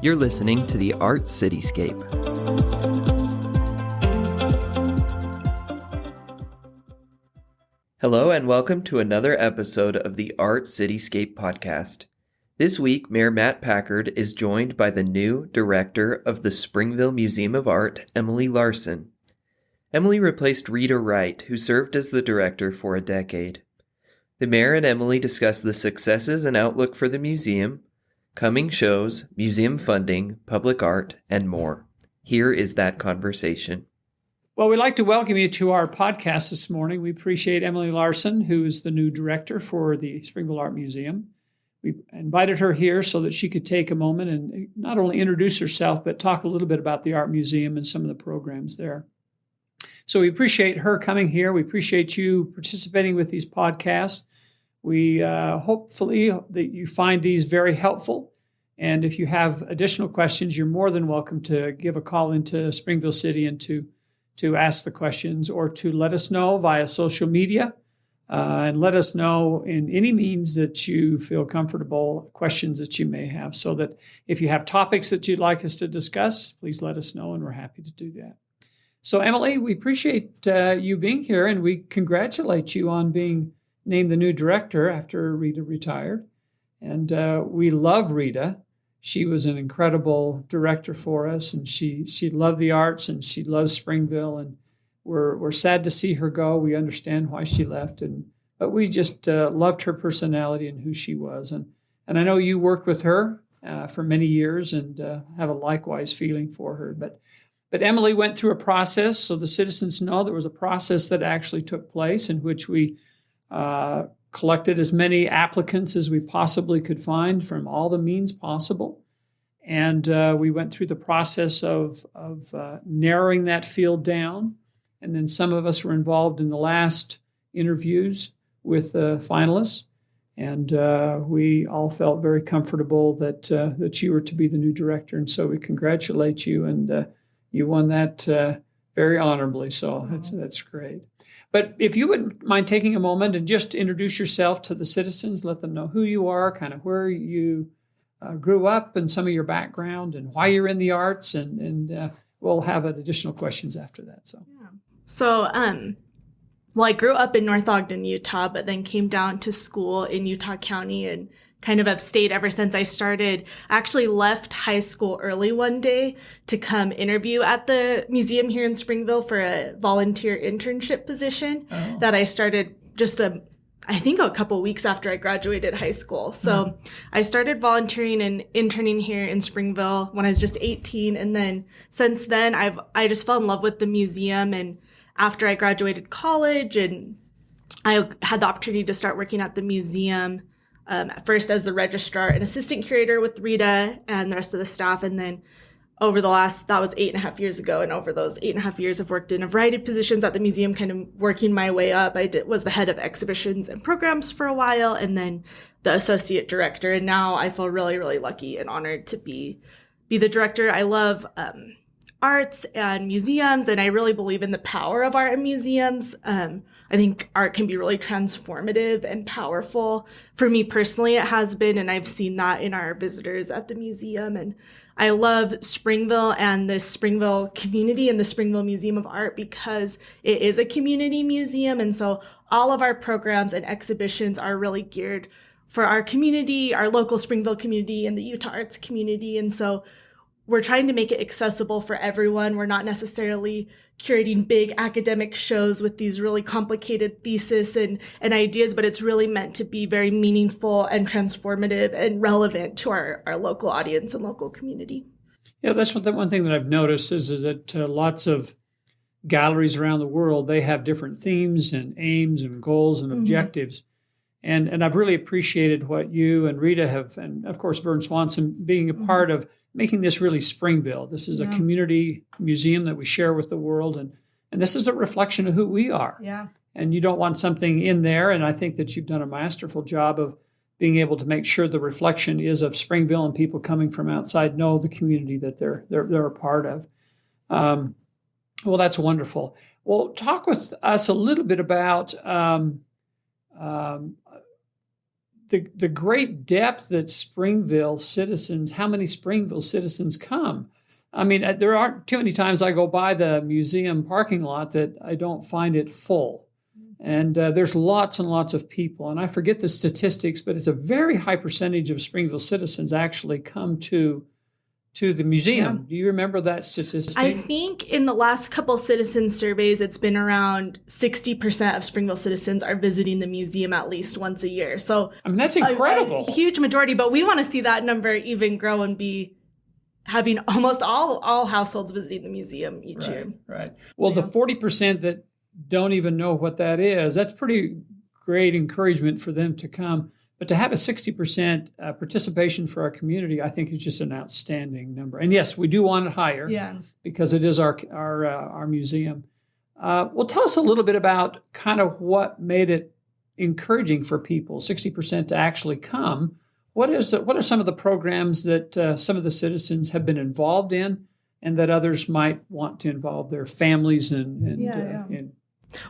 You're listening to the Art Cityscape. Hello and welcome to another episode of the Art Cityscape podcast. This week, Mayor Matt Packard is joined by the new director of the Springville Museum of Art, Emily Larsen. Emily replaced Rita Wright, who served as the director for a decade. The mayor and Emily discuss the successes and outlook for the museum, coming shows, museum funding, public art, and more. Here is that conversation. Well, we'd like to welcome you to our podcast this morning. We appreciate Emily Larsen, who is the new director for the Springville Art Museum. We invited her here so that she could take a moment and not only introduce herself, but talk a little bit about the Art Museum and some of the programs there. So we appreciate her coming here. We appreciate you participating with these podcasts. We hopefully that you find these very helpful. And if you have additional questions, you're more than welcome to give a call into Springville City and to ask the questions or to let us know via social media and let us know in any means that you feel comfortable, questions that you may have, so that if you have topics that you'd like us to discuss, please let us know and we're happy to do that. So Emily, we appreciate you being here and we congratulate you on being named the new director after Rita retired. And we love Rita. She was an incredible director for us, and she loved the arts, and she loves Springville, and we're sad to see her go. We understand why she left, but we just loved her personality and who she was. And I know you worked with her for many years and have a likewise feeling for her. But Emily went through a process, so the citizens know there was a process that actually took place in which we collected as many applicants as we possibly could find from all the means possible. And we went through the process of narrowing that field down. And then some of us were involved in the last interviews with finalists. And we all felt very comfortable that you were to be the new director. And so we congratulate you. And you won that very honorably. So that's great. But if you wouldn't mind taking a moment and just introduce yourself to the citizens, let them know who you are, kind of where you grew up and some of your background and why you're in the arts. And we'll have additional questions after that. So I grew up in North Ogden, Utah, but then came down to school in Utah County and kind of have stayed ever since I started. I actually left high school early one day to come interview at the museum here in Springville for a volunteer internship position that I started just I think a couple weeks after I graduated high school. So I started volunteering and interning here in Springville when I was just 18. And then since then, I just fell in love with the museum. And after I graduated college and I had the opportunity to start working at the museum, at first as the registrar and assistant curator with Rita and the rest of the staff. And then that was 8.5 years ago. And over those 8.5 years, I've worked in a variety of positions at the museum, kind of working my way up. Was the head of exhibitions and programs for a while, and then the associate director. And now I feel really, really lucky and honored to be the director. I love arts and museums, and I really believe in the power of art and museums. I think art can be really transformative and powerful. For me personally, it has been, and I've seen that in our visitors at the museum. And I love Springville and the Springville community and the Springville Museum of Art because it is a community museum. And so all of our programs and exhibitions are really geared for our community, our local Springville community and the Utah arts community. And so we're trying to make it accessible for everyone. We're not necessarily curating big academic shows with these really complicated theses and ideas, but it's really meant to be very meaningful and transformative and relevant to our local audience and local community. Yeah, that's one thing that I've noticed is that lots of galleries around the world, they have different themes and aims and goals and objectives. And I've really appreciated what you and Rita have, and of course, Vern Swanson being a part of making this really Springville. This is a community museum that we share with the world, and this is a reflection of who we are. Yeah. And you don't want something in there, and I think that you've done a masterful job of being able to make sure the reflection is of Springville and people coming from outside know the community that they're a part of. Well, that's wonderful. Well, talk with us a little bit about the great depth that how many Springville citizens come. I mean, there aren't too many times I go by the museum parking lot that I don't find it full. And there's lots and lots of people. And I forget the statistics, but it's a very high percentage of Springville citizens actually come to the museum. Yeah. Do you remember that statistic? I think in the last couple citizen surveys, it's been around 60% of Springville citizens are visiting the museum at least once a year. So I mean, that's incredible. A huge majority, but we want to see that number even grow and be having almost all households visiting the museum each year. Right. Well, the 40% that don't even know what that is, that's pretty great encouragement for them to come. But to have a 60% participation for our community, I think is just an outstanding number. And yes, we do want it higher because it is our museum. Well, tell us a little bit about kind of what made it encouraging for people, 60% to actually come. What are some of the programs that some of the citizens have been involved in and that others might want to involve their families in?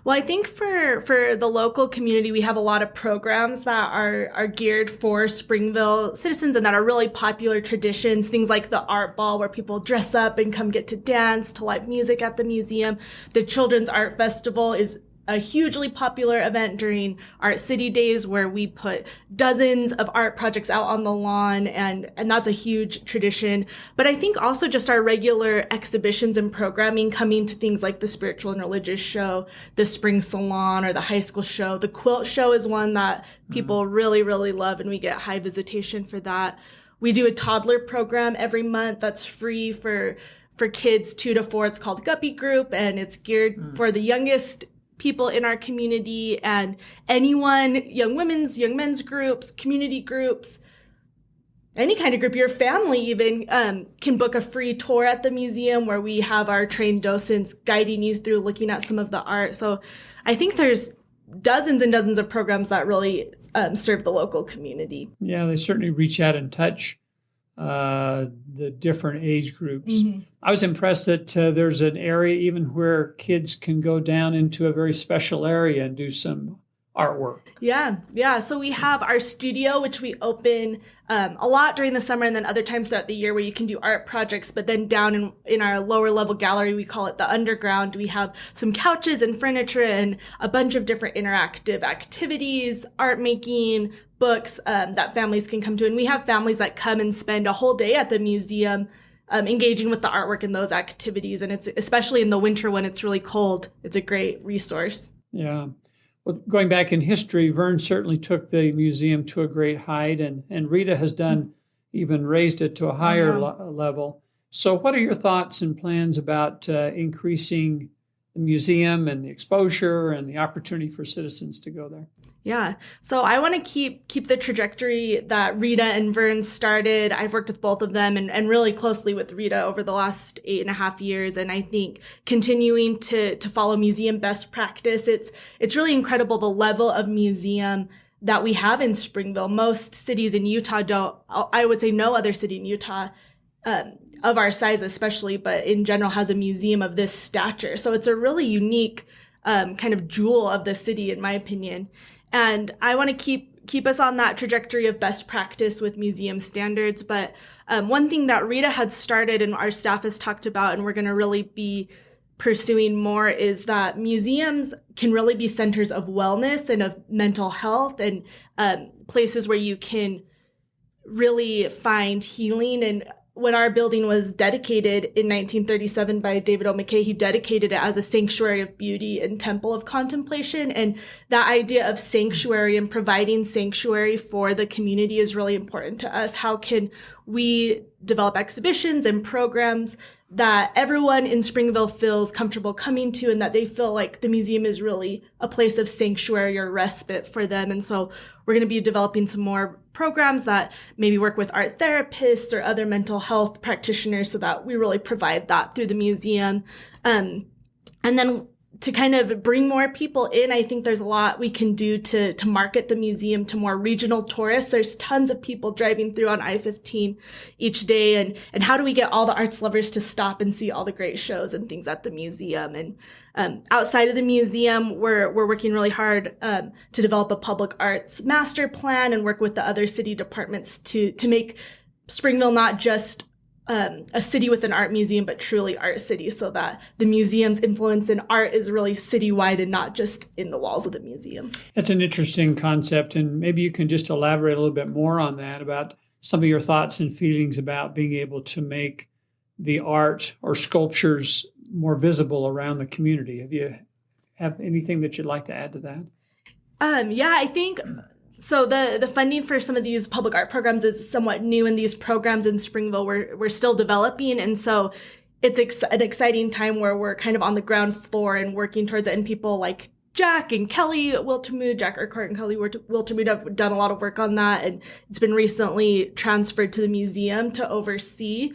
Well, I think for the local community, we have a lot of programs that are geared for Springville citizens and that are really popular traditions. Things like the art ball where people dress up and come get to dance to live music at the museum. The Children's Art Festival is a hugely popular event during Art City Days where we put dozens of art projects out on the lawn, and that's a huge tradition. But I think also just our regular exhibitions and programming, coming to things like the Spiritual and Religious Show, the Spring Salon, or the High School Show. The Quilt Show is one that people really, really love, and we get high visitation for that. We do a toddler program every month that's free for kids 2 to 4. It's called Guppy Group, and it's geared for the youngest people in our community, and anyone, young women's, young men's groups, community groups, any kind of group, your family even can book a free tour at the museum where we have our trained docents guiding you through looking at some of the art. So I think there's dozens and dozens of programs that really serve the local community. Yeah, they certainly reach out and touch the different age groups. Mm-hmm. I was impressed that there's an area even where kids can go down into a very special area and do some artwork. Yeah. So we have our studio, which we open a lot during the summer and then other times throughout the year where you can do art projects. But then down in our lower level gallery, we call it the underground, we have some couches and furniture and a bunch of different interactive activities, art making, books that families can come to. And we have families that come and spend a whole day at the museum engaging with the artwork and those activities. And it's especially in the winter when it's really cold, it's a great resource. Yeah. Well, going back in history, Vern certainly took the museum to a great height, and Rita has even raised it to a higher level. So what are your thoughts and plans about increasing the museum and the exposure and the opportunity for citizens to go there? Yeah. So I want to keep the trajectory that Rita and Vern started. I've worked with both of them and really closely with Rita over the last 8.5 years. And I think continuing to follow museum best practice, it's really incredible the level of museum that we have in Springville. Most cities in Utah don't, I would say no other city in Utah, of our size especially, but in general has a museum of this stature. So it's a really unique kind of jewel of the city, in my opinion. And I want to keep us on that trajectory of best practice with museum standards. But one thing that Rita had started and our staff has talked about, and we're going to really be pursuing more, is that museums can really be centers of wellness and of mental health and places where you can really find healing. And when our building was dedicated in 1937 by David O. McKay, he dedicated it as a sanctuary of beauty and temple of contemplation. And that idea of sanctuary and providing sanctuary for the community is really important to us. How can we develop exhibitions and programs that everyone in Springville feels comfortable coming to and that they feel like the museum is really a place of sanctuary or respite for them? And so we're going to be developing some more programs that maybe work with art therapists or other mental health practitioners so that we really provide that through the museum. And then to kind of bring more people in. I think there's a lot we can do to market the museum to more regional tourists. There's tons of people driving through on I-15 each day. And how do we get all the arts lovers to stop and see all the great shows and things at the museum? And outside of the museum, we're working really hard to develop a public arts master plan and work with the other city departments to make Springville not just a city with an art museum, but truly art city, so that the museum's influence in art is really citywide and not just in the walls of the museum. That's an interesting concept, and maybe you can just elaborate a little bit more on that, about some of your thoughts and feelings about being able to make the art or sculptures more visible around the community. Have anything that you'd like to add to that? Yeah, I think so. The funding for some of these public art programs is somewhat new, and these programs in Springville we're still developing, and so it's an exciting time where we're kind of on the ground floor and working towards it. And people like Jack and Kelly Wiltemude, Jack Urquhart and Kelly Wiltemude have done a lot of work on that, and it's been recently transferred to the museum to oversee.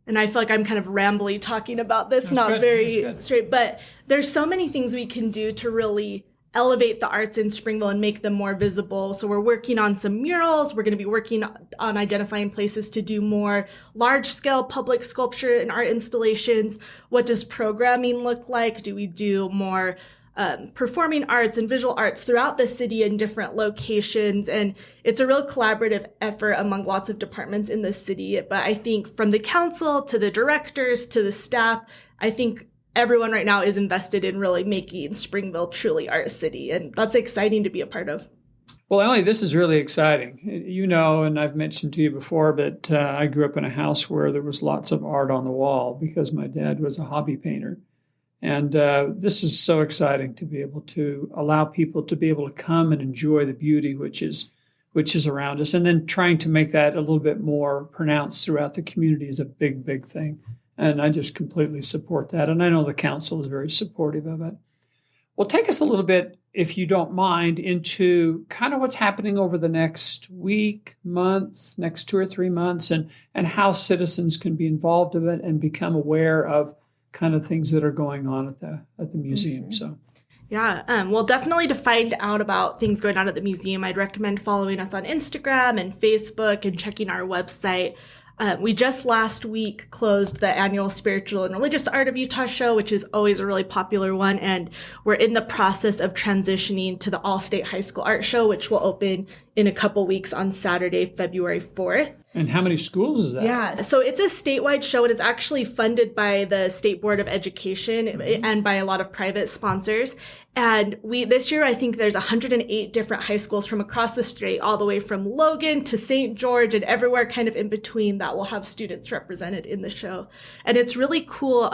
And I feel like I'm kind of rambly talking about this, That's not good. very straight, but there's so many things we can do to really elevate the arts in Springville and make them more visible. So we're working on some murals. We're going to be working on identifying places to do more large-scale public sculpture and art installations. What does programming look like? Do we do more performing arts and visual arts throughout the city in different locations? And it's a real collaborative effort among lots of departments in the city. But I think from the council to the directors to the staff, I think everyone right now is invested in really making Springville truly art city. And that's exciting to be a part of. Well, Emily, this is really exciting. You know, and I've mentioned to you before, but I grew up in a house where there was lots of art on the wall because my dad was a hobby painter. And this is so exciting to be able to allow people to be able to come and enjoy the beauty which is around us. And then trying to make that a little bit more pronounced throughout the community is a big, big thing. And I just completely support that. And I know the council is very supportive of it. Well, take us a little bit, if you don't mind, into kind of what's happening over the next week, month, next 2 or 3 months, and how citizens can be involved in it and become aware of kind of things that are going on at the museum. Mm-hmm. So. Yeah, well, definitely to find out about things going on at the museum, I'd recommend following us on Instagram and Facebook and checking our website. We just last week closed the annual Spiritual and Religious Art of Utah show, which is always a really popular one. And we're in the process of transitioning to the All-State High School Art Show, which will open in a couple weeks on Saturday, February 4th. And how many schools is that? Yeah, so it's a statewide show, and it's actually funded by the State Board of Education and by a lot of private sponsors. And this year, I think there's 108 different high schools from across the state, all the way from Logan to St. George and everywhere kind of in between, that will have students represented in the show. And it's really cool.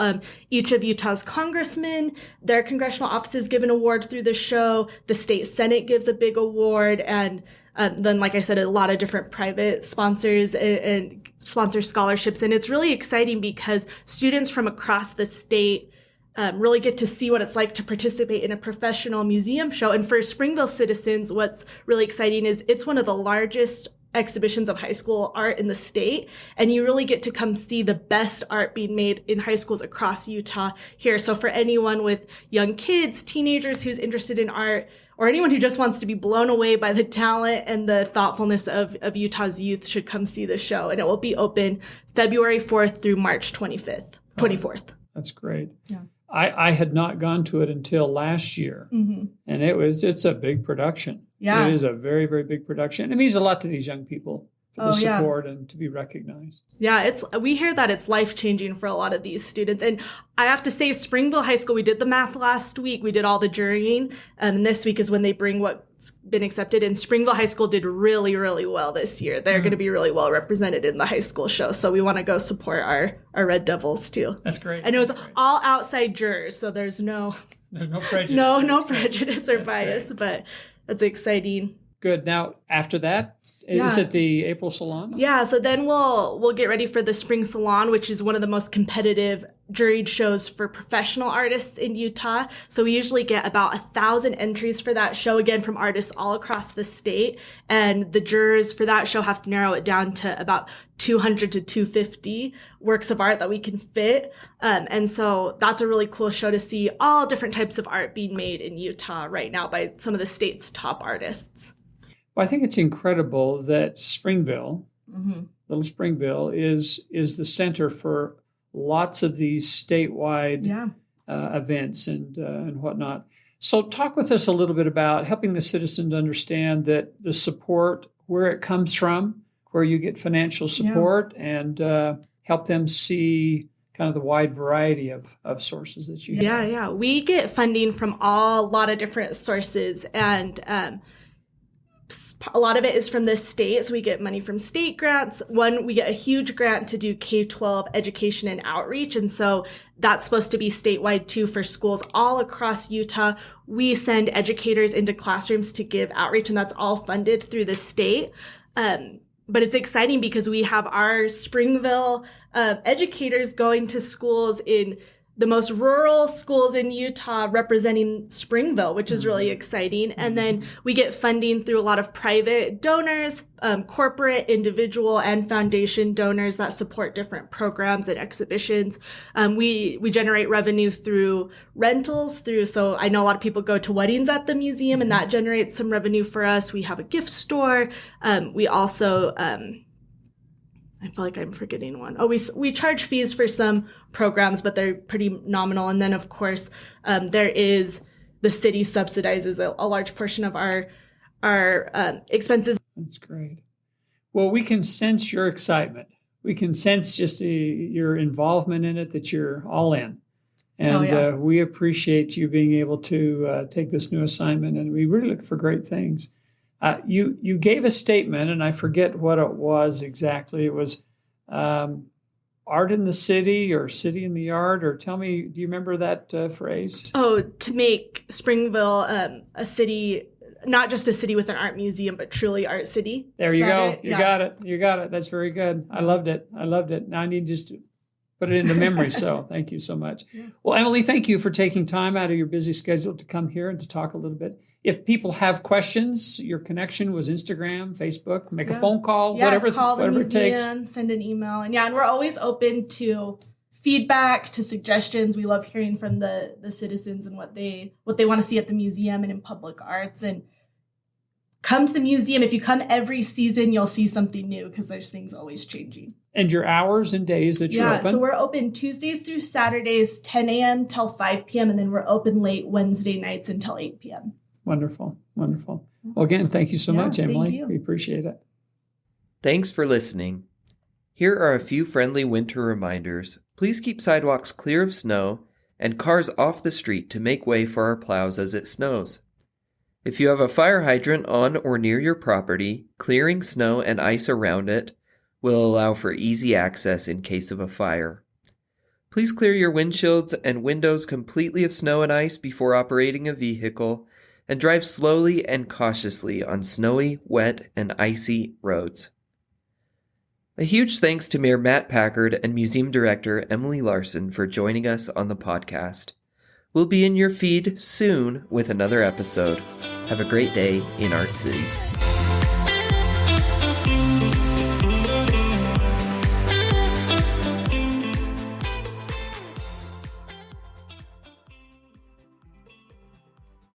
Each of Utah's congressmen, their congressional offices give an award through the show. The state Senate gives a big award. And then, like I said, a lot of different private sponsors and sponsor scholarships. And it's really exciting because students from across the state really get to see what it's like to participate in a professional museum show. And for Springville citizens, what's really exciting is it's one of the largest exhibitions of high school art in the state. And you really get to come see the best art being made in high schools across Utah here. So for anyone with young kids, teenagers who's interested in art, or anyone who just wants to be blown away by the talent and the thoughtfulness of Utah's youth, should come see the show. And it will be open February 4th through March 24th. That's great. Yeah. I had not gone to it until last year. Mm-hmm. And it's a big production. Yeah. It is a very, very big production. It means a lot to these young people for the support and to be recognized. Yeah, we hear that it's life-changing for a lot of these students. And I have to say, Springville High School, we did the math last week. We did all the jurying. And this week is when they bring what's been accepted. And Springville High School did really, really well this year. They're going to be really well represented in the high school show. So we want to go support our Red Devils, too. That's great. And it was all outside jurors, so there's no prejudice. no prejudice or bias, but that's exciting. Good. Now, after that, is it the April Salon? Yeah, so then we'll get ready for the Spring Salon, which is one of the most competitive juried shows for professional artists in Utah. So we usually get about 1,000 entries for that show, again, from artists all across the state. And the jurors for that show have to narrow it down to about 200 to 250 works of art that we can fit. And so that's a really cool show to see all different types of art being made in Utah right now by some of the state's top artists. Well, I think it's incredible that Springville, little Springville, is the center for lots of these statewide events and whatnot. So talk with us a little bit about helping the citizens understand that the support, where it comes from, where you get financial support, and help them see kind of the wide variety of sources that you have. Yeah. We get funding from a lot of different sources, and a lot of it is from the state. So we get money from state grants. We get a huge grant to do K-12 education and outreach. And so that's supposed to be statewide too for schools all across Utah. We send educators into classrooms to give outreach, and that's all funded through the state. But it's exciting because we have our Springville educators going to schools in the most rural schools in Utah representing Springville, which is really exciting. And then we get funding through a lot of private donors, corporate, individual, and foundation donors that support different programs and exhibitions. We generate revenue through rentals, so I know a lot of people go to weddings at the museum, and that generates some revenue for us. We have a gift store. We also, I feel like I'm forgetting one. Oh, we charge fees for some programs, but they're pretty nominal. And then, of course, there is the city subsidizes a large portion of our expenses. That's great. Well, we can sense your excitement. We can sense just your involvement in it, that you're all in. And we appreciate you being able to take this new assignment, and we really look for great things. You gave a statement, and I forget what it was exactly. It was art in the city or city in the art, or tell me, do you remember that phrase? Oh, to make Springville a city, not just a city with an art museum, but truly art city. There you go. You got it. That's very good. I loved it. Now I need just to put it into memory. So thank you so much. Yeah. Well, Emily, thank you for taking time out of your busy schedule to come here and to talk a little bit. If people have questions, your connection was Instagram, Facebook, make a phone call, whatever the museum, it takes. Send an email. And we're always open to feedback, to suggestions. We love hearing from the citizens and what they want to see at the museum and in public arts. And come to the museum. If you come every season, you'll see something new because there's things always changing. And your hours and days that you're open? Yeah, so we're open Tuesdays through Saturdays, 10 a.m. till 5 p.m. And then we're open late Wednesday nights until 8 p.m. Wonderful. Well, again, thank you so much, Emily. Thank you. We appreciate it. Thanks for listening. Here are a few friendly winter reminders. Please keep sidewalks clear of snow and cars off the street to make way for our plows as it snows. If you have a fire hydrant on or near your property, clearing snow and ice around it will allow for easy access in case of a fire. Please clear your windshields and windows completely of snow and ice before operating a vehicle, and drive slowly and cautiously on snowy, wet, and icy roads. A huge thanks to Mayor Matt Packard and Museum Director Emily Larsen for joining us on the podcast. We'll be in your feed soon with another episode. Have a great day in Art City.